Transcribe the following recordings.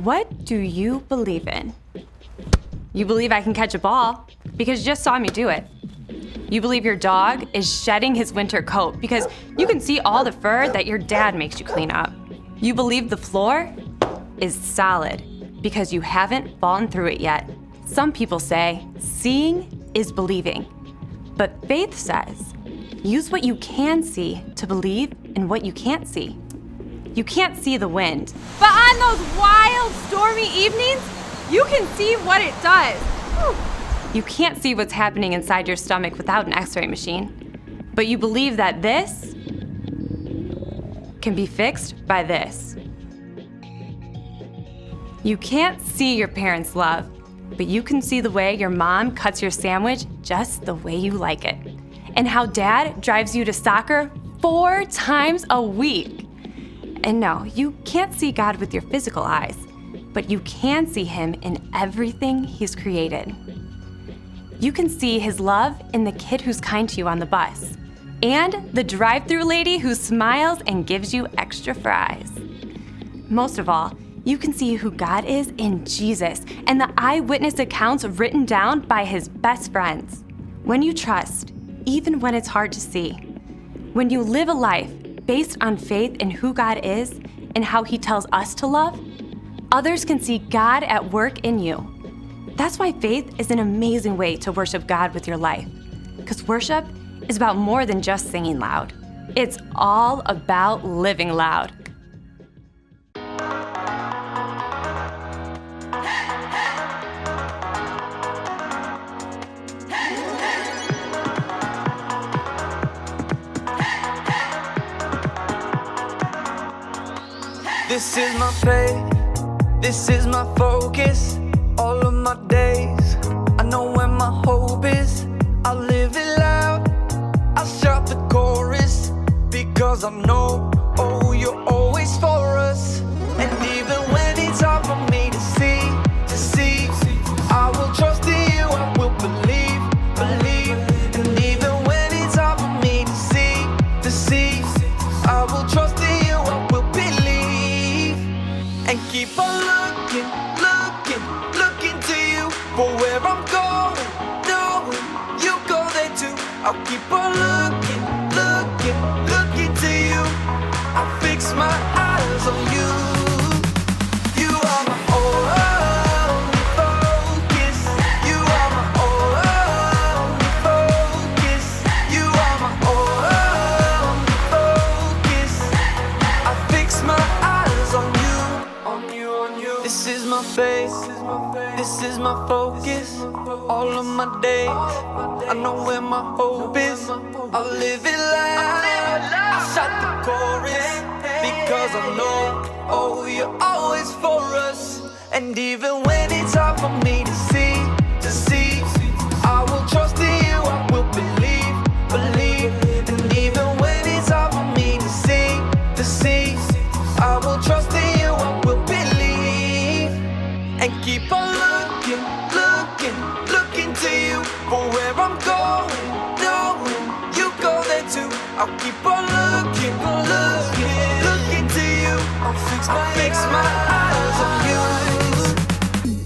What do you believe in? You believe I can catch a ball because you just saw me do it. You believe your dog is shedding his winter coat because you can see all the fur that your dad makes you clean up. You believe the floor is solid because you haven't fallen through it yet. Some people say seeing is believing, but faith says use what you can see to believe in what you can't see. You can't see the wind, but on those wild, stormy evenings, you can see what it does. Whew. You can't see what's happening inside your stomach without an X-ray machine, but you believe that this can be fixed by this. You can't see your parents' love, but you can see the way your mom cuts your sandwich just the way you like it, and how dad drives you to soccer 4 times a week. And no, you can't see God with your physical eyes, but you can see him in everything he's created. You can see his love in the kid who's kind to you on the bus, and the drive-thru lady who smiles and gives you extra fries. Most of all, you can see who God is in Jesus and the eyewitness accounts written down by his best friends. When you trust, even when it's hard to see, when you live a life based on faith in who God is and how he tells us to love, others can see God at work in you. That's why faith is an amazing way to worship God with your life, because worship is about more than just singing loud. It's all about living loud. This is my faith, this is my focus, all of my days. I know where my hope is, I live it loud. I shout the chorus, because I know, oh, you're always for us. And even when it's hard for me to see, I will trust in you, I will believe. And even when it's hard for me to see, I will trust in you, I will believe. And keep on looking to you for where I'm going, knowing you go there too. I'll keep on looking to you. I'll fix my eyes on you. You are my only focus. You are my only focus. You are my only focus. I fix my eyes on you. This is my faith, this is my focus, all of my days. I know where my hope is, I'll live it loud. I shout the chorus, because I know, oh, you're always for us. And even when it's hard for me to see, I will trust in you, I will believe. And even when it's hard for me to see, I will trust in you, I will believe. And keep on looking to you for where I'm going, knowing you go there too. I'll keep on looking to you. I'll fix my eyes on you.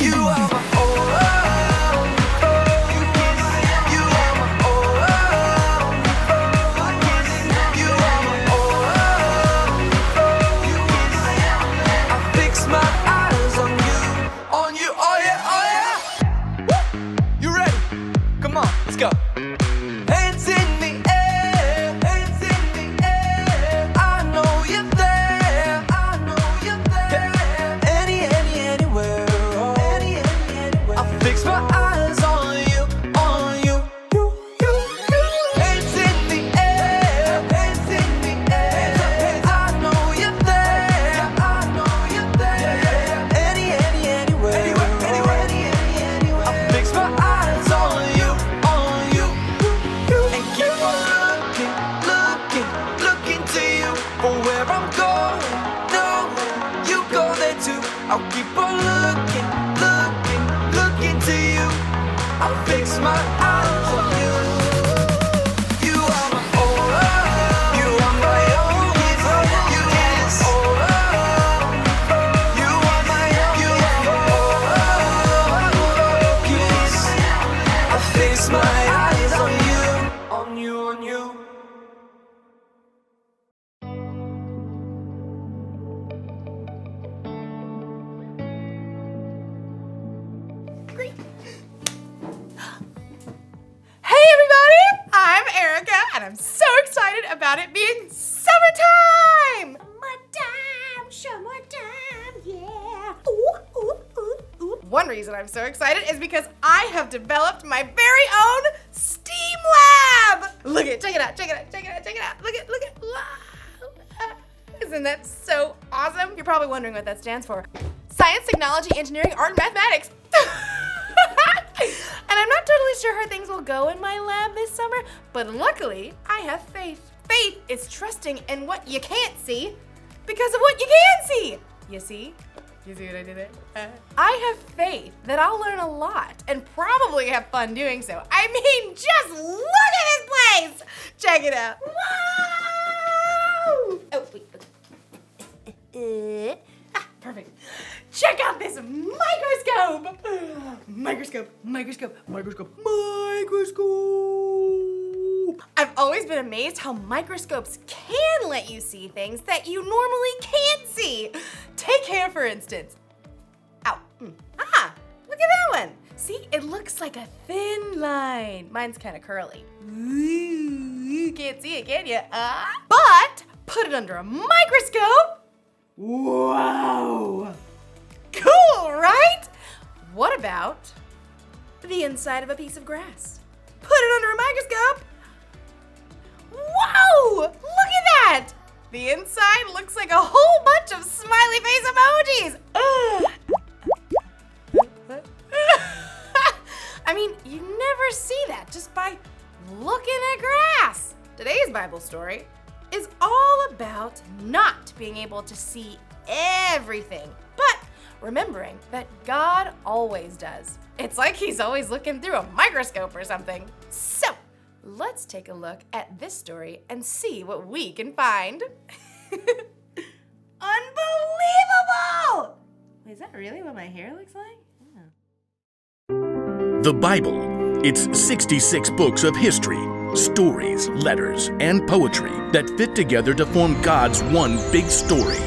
You are my only focus. You are my only focus. You are my only focus. I fix my eyes on you, oh yeah. Woo! You ready? Come on, let's go. Hands in the air, hands in the air. I know you're there, I know you're there. Anywhere, oh. Anywhere. I fix my eyes on you, on you. Hands in the air, hands in the air. I know you're there, I know you're there. Anywhere. I fix my eyes on you, and keep on looking to you for where I'm going, knowing you go there too. I'll keep on looking to you. I'll fix my eyes on you. You are my only, you are my only, you are my only, you are my only. fix my eyes on you, on you, on you. Hey everybody, I'm Erica and I'm so excited about it being summertime! Summertime, yeah. Ooh, ooh, ooh, ooh. One reason I'm so excited is because I have developed my very own STEAM lab! Look at it, check it out, check it out, check it out, check it out. Look at, wow. Isn't that so awesome? You're probably wondering what that stands for. Science, technology, engineering, art, and mathematics. And I'm not totally sure how things will go in my lab this summer, but luckily I have faith. Faith is trusting in what you can't see because of what you can see. You see? You see what I did there? I have faith that I'll learn a lot and probably have fun doing so. I mean, just look at this place! Check it out. Wow! Oh, wait. Perfect. Check out this microscope! Microscope. I've always been amazed how microscopes can let you see things that you normally can't see. Take hair, for instance. Ow. Ah, look at that one. See, it looks like a thin line. Mine's kind of curly. Ooh, you can't see it, can you? But put it under a microscope. Wow. Cool, right? What about the inside of a piece of grass? Put it under a microscope. Whoa! Look at that! The inside looks like a whole bunch of smiley face emojis. I mean, you never see that just by looking at grass. Today's Bible story is all about not being able to see everything, but remembering that God always does. It's like he's always looking through a microscope or something. So, let's take a look at this story and see what we can find. Unbelievable! Is that really what my hair looks like? Yeah. The Bible. It's 66 books of history, stories, letters, and poetry that fit together to form God's one big story.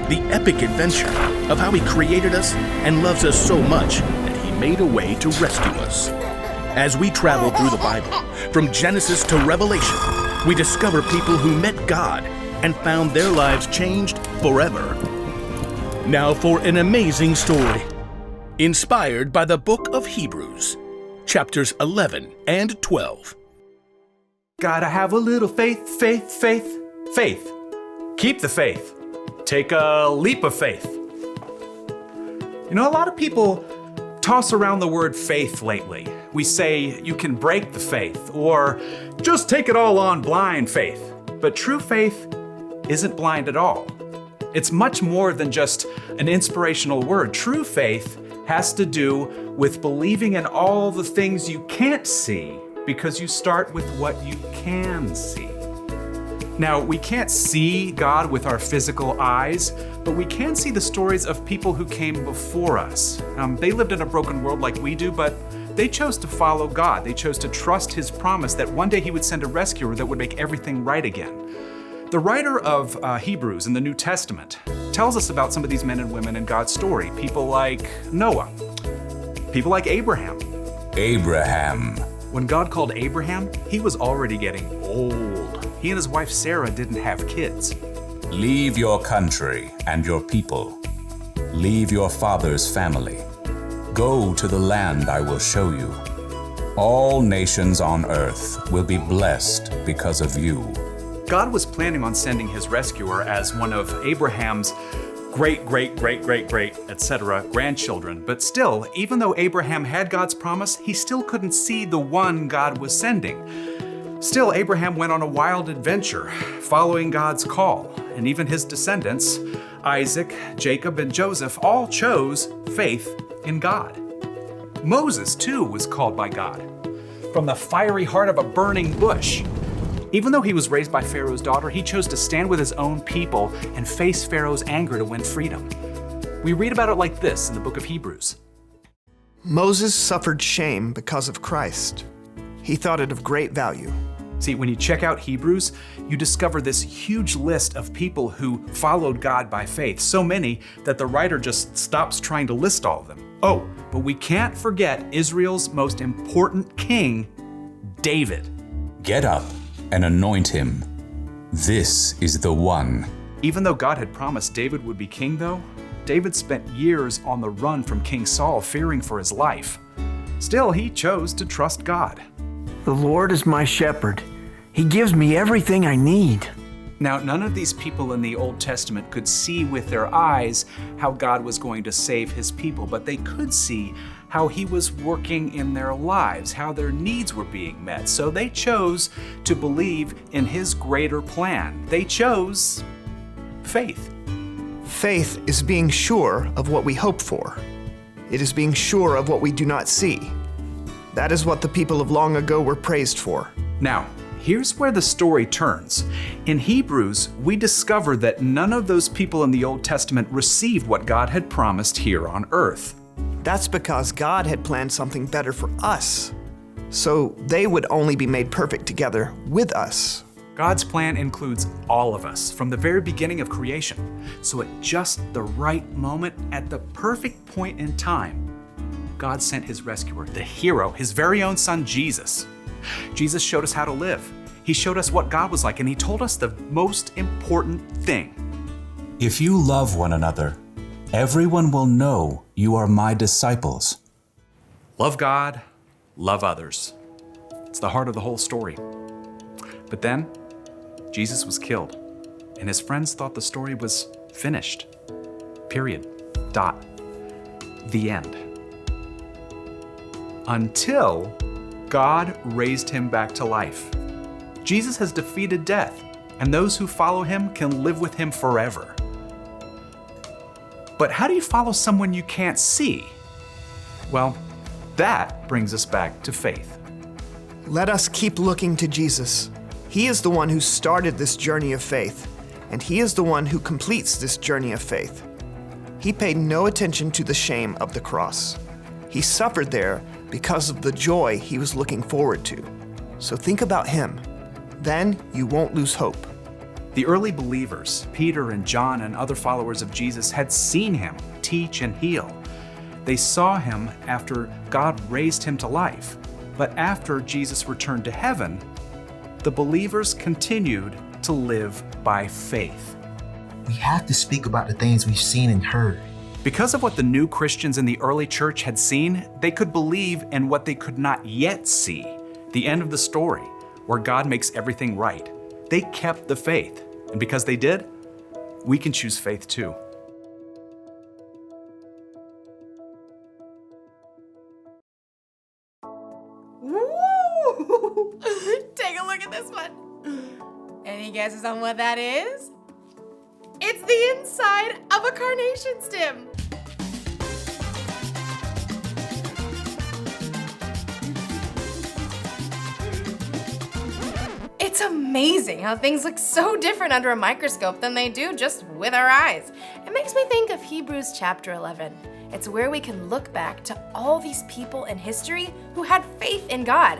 The epic adventure of how He created us and loves us so much that He made a way to rescue us. As we travel through the Bible, from Genesis to Revelation, we discover people who met God and found their lives changed forever. Now for an amazing story, inspired by the book of Hebrews, chapters 11 and 12. Gotta have a little faith, faith, faith, faith. Keep the faith. Take a leap of faith. You know, a lot of people toss around the word faith lately. We say you can break the faith or just take it all on blind faith. But true faith isn't blind at all. It's much more than just an inspirational word. True faith has to do with believing in all the things you can't see because you start with what you can see. Now, we can't see God with our physical eyes, but we can see the stories of people who came before us. They lived in a broken world like we do, but they chose to follow God. They chose to trust His promise that one day He would send a rescuer that would make everything right again. The writer of Hebrews in the New Testament tells us about some of these men and women in God's story. People like Noah, people like Abraham. When God called Abraham, he was already getting old. He and his wife Sarah didn't have kids. Leave your country and your people. Leave your father's family. Go to the land I will show you. All nations on earth will be blessed because of you. God was planning on sending His rescuer as one of Abraham's great, etc. grandchildren. But still, even though Abraham had God's promise, he still couldn't see the one God was sending. Still, Abraham went on a wild adventure, following God's call, and even his descendants, Isaac, Jacob, and Joseph, all chose faith in God. Moses, too, was called by God from the fiery heart of a burning bush. Even though he was raised by Pharaoh's daughter, he chose to stand with his own people and face Pharaoh's anger to win freedom. We read about it like this in the book of Hebrews. Moses suffered shame because of Christ. He thought it of great value. See, when you check out Hebrews, you discover this huge list of people who followed God by faith, so many that the writer just stops trying to list all of them. Oh, but we can't forget Israel's most important king, David. Get up and anoint him. This is the one. Even though God had promised David would be king, though, David spent years on the run from King Saul, fearing for his life. Still, he chose to trust God. The Lord is my shepherd. He gives me everything I need. Now, none of these people in the Old Testament could see with their eyes how God was going to save his people, but they could see how he was working in their lives, how their needs were being met. So they chose to believe in his greater plan. They chose faith. Faith is being sure of what we hope for. It is being sure of what we do not see. That is what the people of long ago were praised for. Now, here's where the story turns. In Hebrews, we discover that none of those people in the Old Testament received what God had promised here on earth. That's because God had planned something better for us, so they would only be made perfect together with us. God's plan includes all of us from the very beginning of creation. So at just the right moment, at the perfect point in time, God sent his rescuer, the hero, his very own son, Jesus. Jesus showed us how to live. He showed us what God was like, and he told us the most important thing. If you love one another, everyone will know you are my disciples. Love God, love others. It's the heart of the whole story. But then, Jesus was killed, and his friends thought the story was finished. Period. Dot. The end. Until God raised him back to life. Jesus has defeated death, and those who follow him can live with him forever. But how do you follow someone you can't see? Well, that brings us back to faith. Let us keep looking to Jesus. He is the one who started this journey of faith, and he is the one who completes this journey of faith. He paid no attention to the shame of the cross. He suffered there because of the joy he was looking forward to. So think about him. Then you won't lose hope. The early believers, Peter and John and other followers of Jesus, had seen him teach and heal. They saw him after God raised him to life. But after Jesus returned to heaven, the believers continued to live by faith. We have to speak about the things we've seen and heard. Because of what the new Christians in the early church had seen, they could believe in what they could not yet see, the end of the story, where God makes everything right. They kept the faith, and because they did, we can choose faith too. Woo! Take a look at this one. Any guesses on what that is? It's the inside of a carnation stem. It's amazing how things look so different under a microscope than they do just with our eyes. It makes me think of Hebrews chapter 11. It's where we can look back to all these people in history who had faith in God.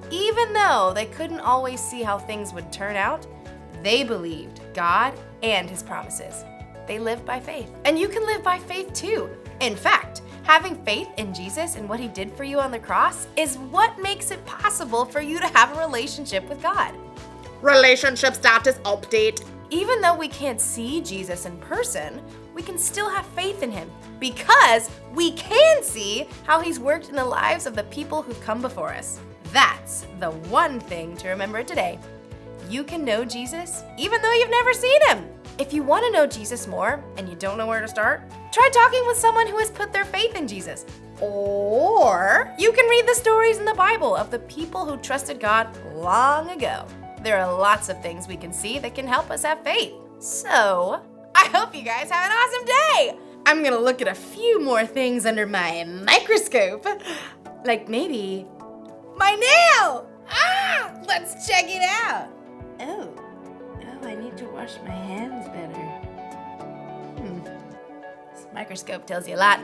Even though they couldn't always see how things would turn out, they believed God and his promises. They lived by faith. And you can live by faith too. In fact, having faith in Jesus and what he did for you on the cross is what makes it possible for you to have a relationship with God. Relationship status update. Even though we can't see Jesus in person, we can still have faith in him because we can see how he's worked in the lives of the people who've come before us. That's the one thing to remember today. You can know Jesus even though you've never seen him. If you want to know Jesus more and you don't know where to start, try talking with someone who has put their faith in Jesus. Or you can read the stories in the Bible of the people who trusted God long ago. There are lots of things we can see that can help us have faith. So, I hope you guys have an awesome day! I'm gonna look at a few more things under my microscope. Like maybe my nail! Let's check it out. Oh, I need to wash my hands better. This microscope tells you a lot.